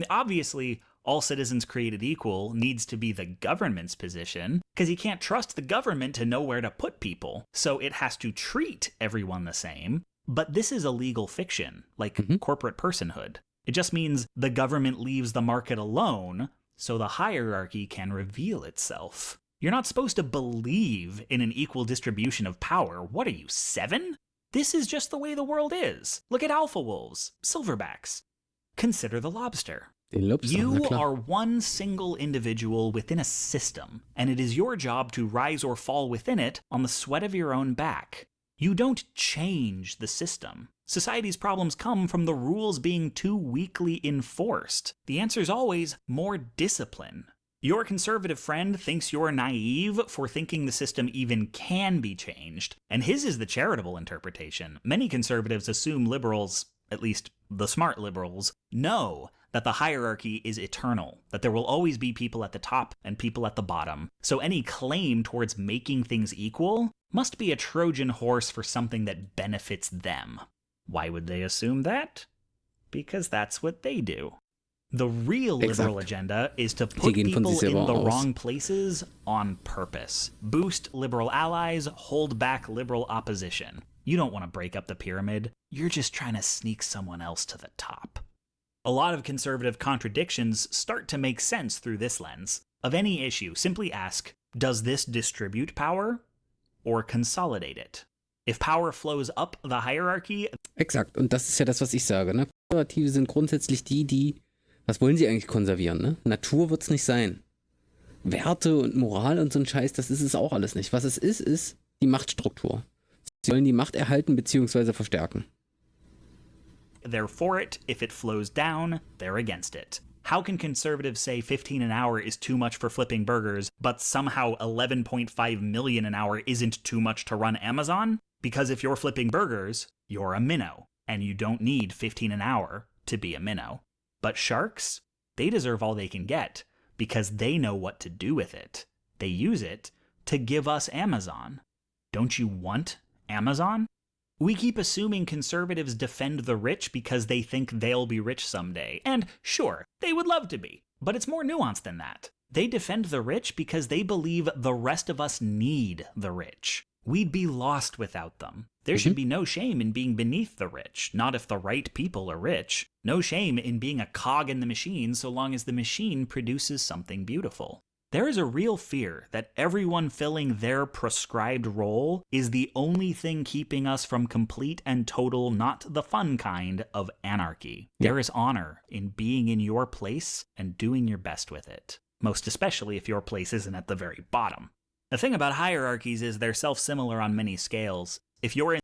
Obviously, all citizens created equal needs to be the government's position, because you can't trust the government to know where to put people, so it has to treat everyone the same. But this is a legal fiction, like corporate personhood. It just means the government leaves the market alone, so the hierarchy can reveal itself. You're not supposed to believe in an equal distribution of power. What are you, 7? This is just the way the world is. Look at alpha wolves, silverbacks. Consider the lobster. You are one single individual within a system, and it is your job to rise or fall within it on the sweat of your own back. You don't change the system. Society's problems come from the rules being too weakly enforced. The answer is always more discipline. Your conservative friend thinks you're naive for thinking the system even can be changed, and his is the charitable interpretation. Many conservatives assume liberals, at least the smart liberals, know that the hierarchy is eternal, that there will always be people at the top and people at the bottom. So any claim towards making things equal must be a Trojan horse for something that benefits them. Why would they assume that? Because that's what they do. The real liberal agenda is to put people in the wrong places on purpose. Boost liberal allies, hold back liberal opposition. You don't want to break up the pyramid. You're just trying to sneak someone else to the top. A lot of conservative contradictions start to make sense through this lens. Of any issue, simply ask, does this distribute power or consolidate it? If power flows up the hierarchy... Exakt, und das ist ja das, was ich sage, ne? Konservative sind grundsätzlich die, was wollen sie eigentlich konservieren, ne? Natur wird's nicht sein. Werte und Moral und so ein Scheiß, das ist es auch alles nicht. Was es ist die Machtstruktur. Sie wollen die Macht erhalten bzw. verstärken. They're for it. If it flows down, they're against it. How can conservatives say 15 an hour is too much for flipping burgers, but somehow 11.5 million an hour isn't too much to run Amazon? Because if you're flipping burgers, you're a minnow, and you don't need 15 an hour to be a minnow. But sharks, they deserve all they can get, because they know what to do with it. They use it to give us Amazon. Don't you want Amazon? We keep assuming conservatives defend the rich because they think they'll be rich someday. And sure, they would love to be, but it's more nuanced than that. They defend the rich because they believe the rest of us need the rich. We'd be lost without them. There should be no shame in being beneath the rich, not if the right people are rich. No shame in being a cog in the machine so long as the machine produces something beautiful. There is a real fear that everyone filling their prescribed role is the only thing keeping us from complete and total, not the fun kind, of anarchy. There is honor in being in your place and doing your best with it, most especially if your place isn't at the very bottom. The thing about hierarchies is they're self-similar on many scales. If you're in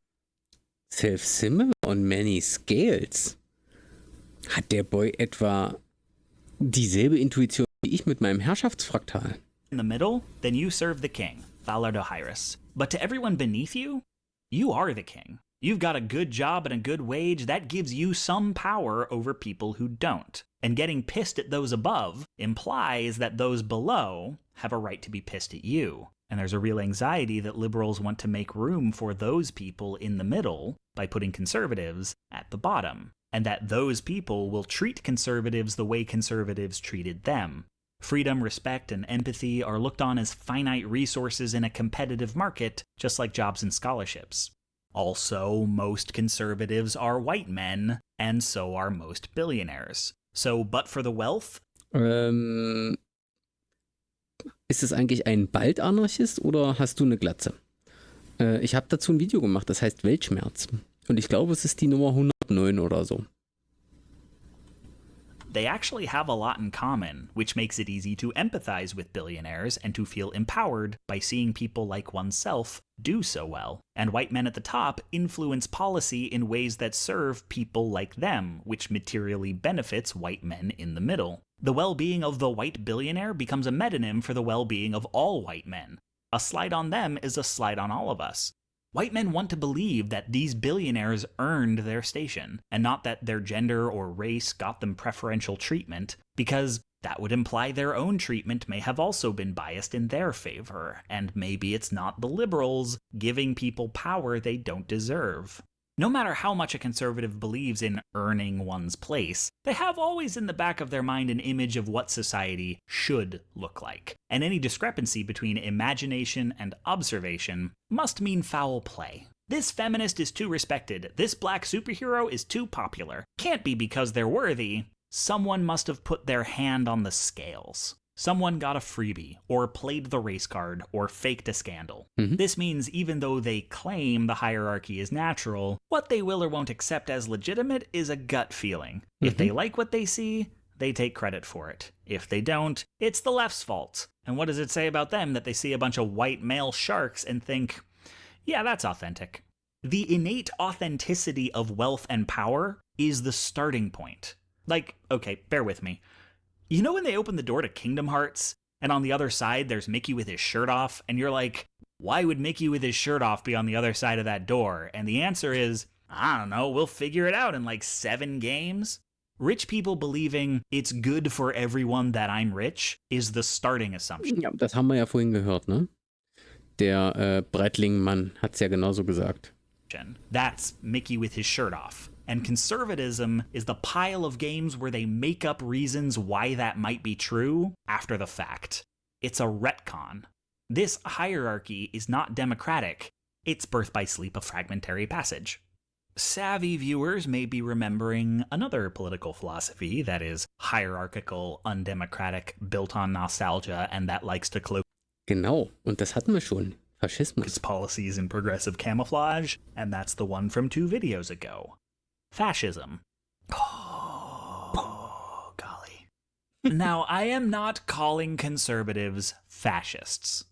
Self-similar on many scales? Hat der Boy etwa dieselbe Intuition wie ich mit meinem Herrschaftsfraktal? in the middle, then you serve the king, Thalar Dohyrus. But to everyone beneath you, you are the king. You've got a good job and a good wage that gives you some power over people who don't. And getting pissed at those above implies that those below have a right to be pissed at you. And there's a real anxiety that liberals want to make room for those people in the middle by putting conservatives at the bottom, and that those people will treat conservatives the way conservatives treated them. Freedom, respect, and empathy are looked on as finite resources in a competitive market, just like jobs and scholarships. Also, most conservatives are white men, and so are most billionaires. So, but for the wealth? Ist es eigentlich ein Bald-Anarchist oder hast du eine Glatze? Ich habe dazu ein Video gemacht, das heißt Weltschmerz. Und ich glaube, es ist die Nummer 109 oder so. They actually have a lot in common, which makes it easy to empathize with billionaires and to feel empowered by seeing people like oneself do so well. And white men at the top influence policy in ways that serve people like them, which materially benefits white men in the middle. The well-being of the white billionaire becomes a metonym for the well-being of all white men. A slight on them is a slight on all of us. White men want to believe that these billionaires earned their station, and not that their gender or race got them preferential treatment, because that would imply their own treatment may have also been biased in their favor, and maybe it's not the liberals giving people power they don't deserve. No matter how much a conservative believes in earning one's place, they have always in the back of their mind an image of what society should look like. And any discrepancy between imagination and observation must mean foul play. This feminist is too respected. This black superhero is too popular. Can't be because they're worthy. Someone must have put their hand on the scales. Someone got a freebie, or played the race card, or faked a scandal. This means even though they claim the hierarchy is natural, what they will or won't accept as legitimate is a gut feeling. If they like what they see, they take credit for it. If they don't, it's the left's fault. And what does it say about them that they see a bunch of white male sharks and think, yeah, that's authentic? The innate authenticity of wealth and power is the starting point. Like, okay, bear with me. You know when they open the door to Kingdom Hearts, and on the other side there's Mickey with his shirt off, and you're like, why would Mickey with his shirt off be on the other side of that door? And the answer is, I don't know, we'll figure it out in like 7 games. Rich people believing it's good for everyone that I'm rich is the starting assumption. Ja, das haben wir ja vorhin gehört, ne? Der Breitling-Mann hat es ja genauso gesagt. That's Mickey with his shirt off. And conservatism is the pile of games where they make up reasons why that might be true after the fact. It's a retcon. This hierarchy is not democratic. It's birth by sleep of fragmentary passage. Savvy viewers may be remembering another political philosophy that is hierarchical, undemocratic, built on nostalgia, and that likes to cloak Genau, und das hatten wir schon. Faschismus. its policies in progressive camouflage, and that's the one from 2 videos ago. Fascism. Oh, golly. Now, I am not calling conservatives fascists.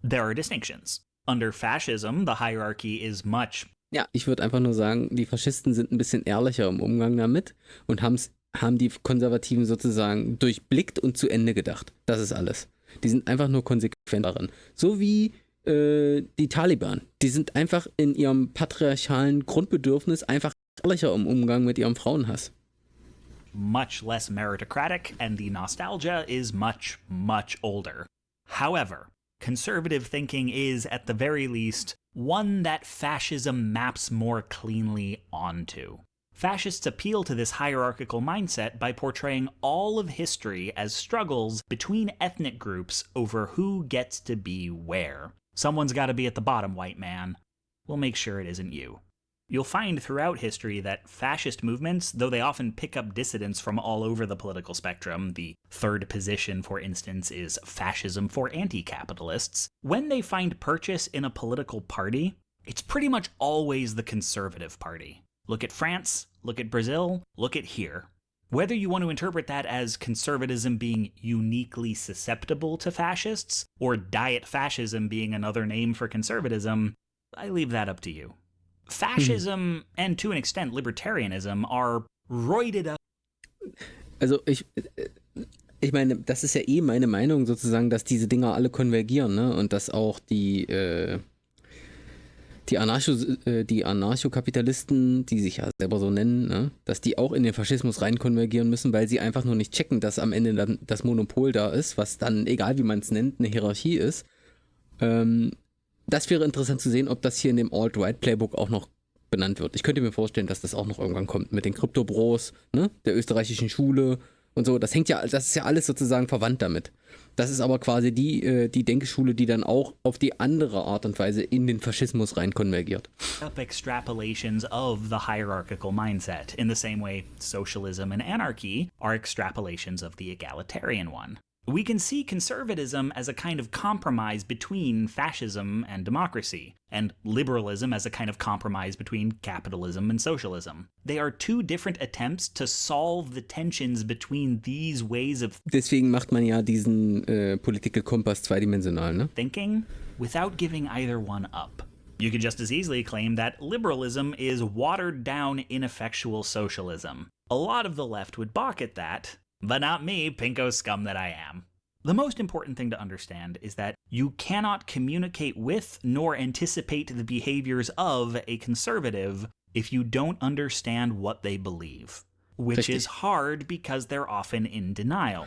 There are distinctions. Under fascism, the hierarchy is much... Ja, ich würde einfach nur sagen, die Faschisten sind ein bisschen ehrlicher im Umgang damit und haben die Konservativen sozusagen durchblickt und zu Ende gedacht. Das ist alles. Die sind einfach nur konsequent darin. So wie die Taliban. Die sind einfach in ihrem patriarchalen Grundbedürfnis einfach ehrlicher im Umgang mit ihrem Frauenhass. much less meritocratic, and the nostalgia is much, much older. However, conservative thinking is, at the very least, one that fascism maps more cleanly onto. Fascists appeal to this hierarchical mindset by portraying all of history as struggles between ethnic groups over who gets to be where. Someone's got to be at the bottom, white man. We'll make sure it isn't you. You'll find throughout history that fascist movements, though they often pick up dissidents from all over the political spectrum, the third position, for instance, is fascism for anti-capitalists, when they find purchase in a political party, it's pretty much always the conservative party. Look at France, look at Brazil, look at here. Whether you want to interpret that as conservatism being uniquely susceptible to fascists, or diet fascism being another name for conservatism, I leave that up to you. Fascism, and to an extent libertarianism, are roided up. Also ich meine, das ist ja eh meine Meinung sozusagen, dass diese Dinger alle konvergieren, ne? Und dass auch die Anarchokapitalisten, die sich ja selber so nennen, ne? Dass die auch in den Faschismus rein konvergieren müssen, weil sie einfach nur nicht checken, dass am Ende dann das Monopol da ist, was dann, egal wie man es nennt, eine Hierarchie ist. Das wäre interessant zu sehen, ob das hier in dem Alt-Right-Playbook auch noch benannt wird. Ich könnte mir vorstellen, dass das auch noch irgendwann kommt mit den Krypto-Bros, ne? Der österreichischen Schule und so. Das ist ja alles sozusagen verwandt damit. Das ist aber quasi die Denkschule, die dann auch auf die andere Art und Weise in den Faschismus rein konvergiert. Up extrapolations of the hierarchical mindset, in the same way socialism and anarchy are extrapolations of the egalitarian one. We can see conservatism as a kind of compromise between fascism and democracy, and liberalism as a kind of compromise between capitalism and socialism. They are two different attempts to solve the tensions between these ways of Deswegen macht man ja diesen Political Compass zweidimensional, ne? thinking without giving either one up. You could just as easily claim that liberalism is watered down, ineffectual socialism. A lot of the left would balk at that, but not me, pinko scum that I am. The most important thing to understand is that you cannot communicate with nor anticipate the behaviors of a conservative if you don't understand what they believe, which Richtig. is hard because they're often in denial.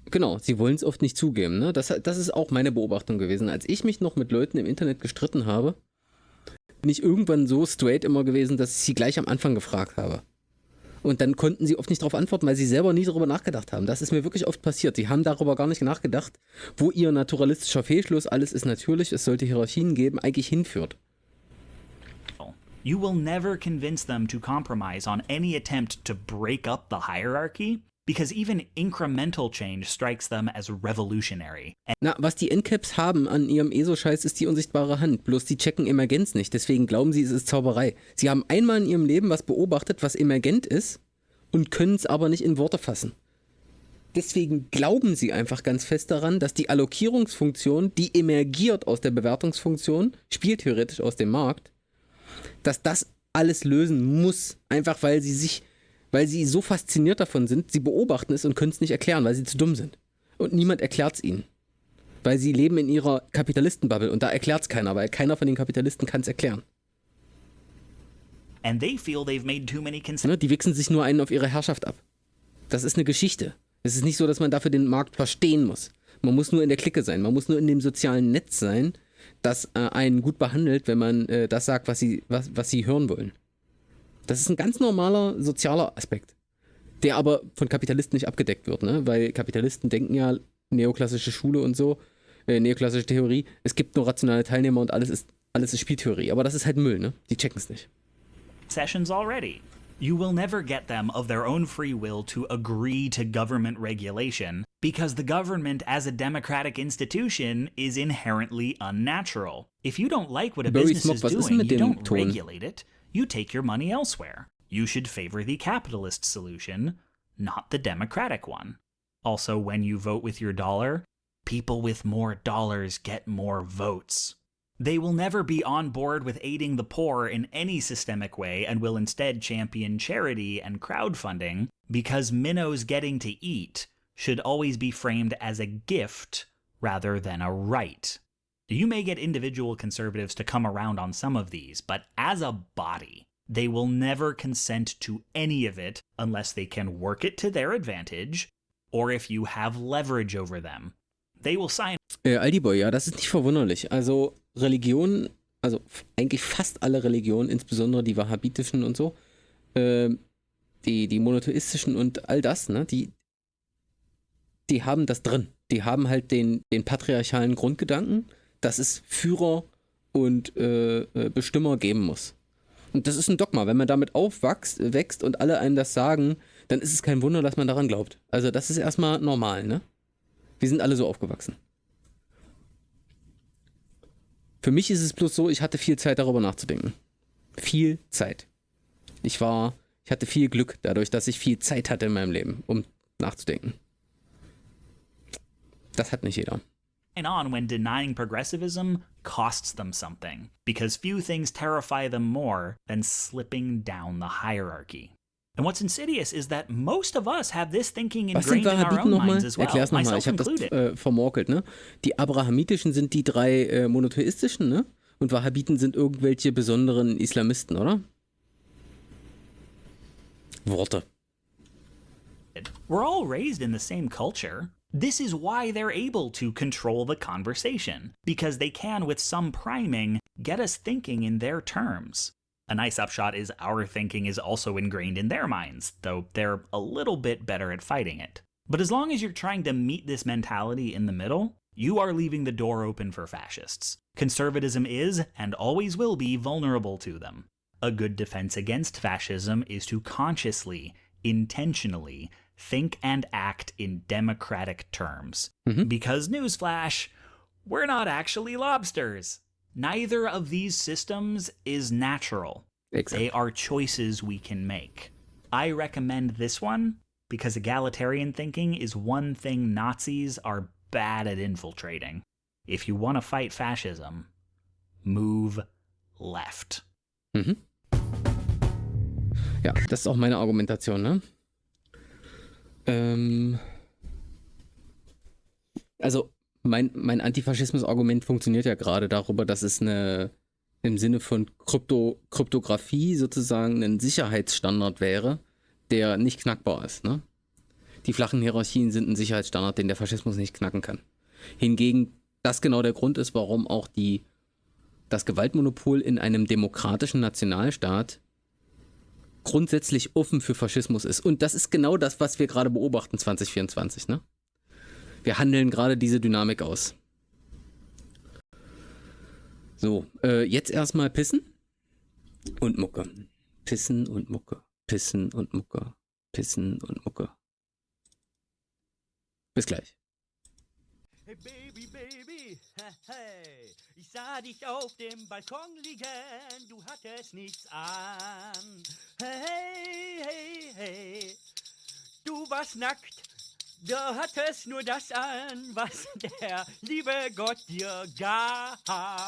Genau, sie wollen es oft nicht zugeben, ne? Das ist auch meine Beobachtung gewesen. Als ich mich noch mit Leuten im Internet gestritten habe, bin ich irgendwann so straight immer gewesen, dass ich sie gleich am Anfang gefragt habe. Und dann konnten sie oft nicht darauf antworten, weil sie selber nie darüber nachgedacht haben. Das ist mir wirklich oft passiert. Sie haben darüber gar nicht nachgedacht, wo ihr naturalistischer Fehlschluss, alles ist natürlich, es sollte Hierarchien geben, eigentlich hinführt. You will never convince them to compromise on any attempt to break up the hierarchy, because even incremental change strikes them as revolutionary. Na, was die Endcaps haben an ihrem ESO-Scheiß ist die unsichtbare Hand. Bloß die checken Emergenz nicht. Deswegen glauben sie, es ist Zauberei. Sie haben einmal in ihrem Leben was beobachtet, was emergent ist und können es aber nicht in Worte fassen. Deswegen glauben sie einfach ganz fest daran, dass die Allokierungsfunktion, die emergiert aus der Bewertungsfunktion, spieltheoretisch aus dem Markt, dass das alles lösen muss. Einfach weil sie so fasziniert davon sind, sie beobachten es und können es nicht erklären, weil sie zu dumm sind. Und niemand erklärt es ihnen. Weil sie leben in ihrer Kapitalistenbubble und da erklärt es keiner, weil keiner von den Kapitalisten kann es erklären. And they feel they've made too many Ne, die wichsen sich nur einen auf ihre Herrschaft ab. Das ist eine Geschichte. Es ist nicht so, dass man dafür den Markt verstehen muss. Man muss nur in der Clique sein. Man muss nur in dem sozialen Netz sein, das einen gut behandelt, wenn man das sagt, was sie hören wollen. Das ist ein ganz normaler sozialer Aspekt, der aber von Kapitalisten nicht abgedeckt wird, ne? Weil Kapitalisten denken ja, neoklassische Schule und so, neoklassische Theorie, es gibt nur rationale Teilnehmer und alles ist Spieltheorie. Aber das ist halt Müll, ne? Die checken es nicht. sessions already. You will never get them of their own free will to agree to government regulation, because the government as a democratic institution is inherently unnatural. If you don't like what a Barry business Smock, is was ist doing, mit you dem don't Ton? regulate it, you take your money elsewhere. You should favor the capitalist solution, not the democratic one. Also, when you vote with your dollar, people with more dollars get more votes. They will never be on board with aiding the poor in any systemic way and will instead champion charity and crowdfunding, because minnows getting to eat should always be framed as a gift rather than a right. You may get individual conservatives to come around on some of these, but as a body, they will never consent to any of it unless they can work it to their advantage or if you have leverage over them. They will sign. Aldiboy, ja, das ist nicht verwunderlich. Also Religionen, also eigentlich fast alle Religionen, insbesondere die wahhabitischen und so, die monotheistischen und all das, ne, die haben das drin. Die haben halt den patriarchalen Grundgedanken, dass es Führer und Bestimmer geben muss. Und das ist ein Dogma. Wenn man damit wächst und alle einem das sagen, dann ist es kein Wunder, dass man daran glaubt. Also das ist erstmal normal, ne? Wir sind alle so aufgewachsen. Für mich ist es bloß so, ich hatte viel Zeit darüber nachzudenken. Viel Zeit. Ich hatte viel Glück dadurch, dass ich viel Zeit hatte in meinem Leben, um nachzudenken. Das hat nicht jeder. On when denying progressivism costs them something, because few things terrify them more than slipping down the hierarchy. And what's insidious is that most of us have this thinking Was sind ingrained in our Wahhabiten own nochmal? minds as well, Erklär's nochmal, myself ich habe das included. vermorkelt, ne? Die abrahamitischen sind die 3 monotheistischen, ne? Und Wahhabiten sind irgendwelche besonderen Islamisten, oder? Worte. We're all raised in the same culture. This is why they're able to control the conversation, because they can, with some priming, get us thinking in their terms. A nice upshot is our thinking is also ingrained in their minds, though they're a little bit better at fighting it. But as long as you're trying to meet this mentality in the middle, you are leaving the door open for fascists. Conservatism is, and always will be, vulnerable to them. A good defense against fascism is to consciously, intentionally, think and act in democratic terms. Because, newsflash, we're not actually lobsters. Neither of these systems is natural. Exakt. They are choices we can make. I recommend this one because egalitarian thinking is one thing Nazis are bad at infiltrating. If you want to fight fascism, move left. Mhm. Ja, das ist auch meine Argumentation, ne? Also, mein Antifaschismus-Argument funktioniert ja gerade darüber, dass es im Sinne von Kryptographie sozusagen ein Sicherheitsstandard wäre, der nicht knackbar ist, ne? Die flachen Hierarchien sind ein Sicherheitsstandard, den der Faschismus nicht knacken kann. Hingegen das genau der Grund ist, warum auch das Gewaltmonopol in einem demokratischen Nationalstaat grundsätzlich offen für Faschismus ist. Und das ist genau das, was wir gerade beobachten 2024, ne? Wir handeln gerade diese Dynamik aus. So, jetzt erstmal pissen und Mucke. Pissen und Mucke. Pissen und Mucke. Pissen und Mucke. Bis gleich. Hey Baby, Baby, hey, ich sah dich auf dem Balkon liegen, du hattest nichts an. Hey, hey, hey, du warst nackt, du hattest nur das an, was der liebe Gott dir gab.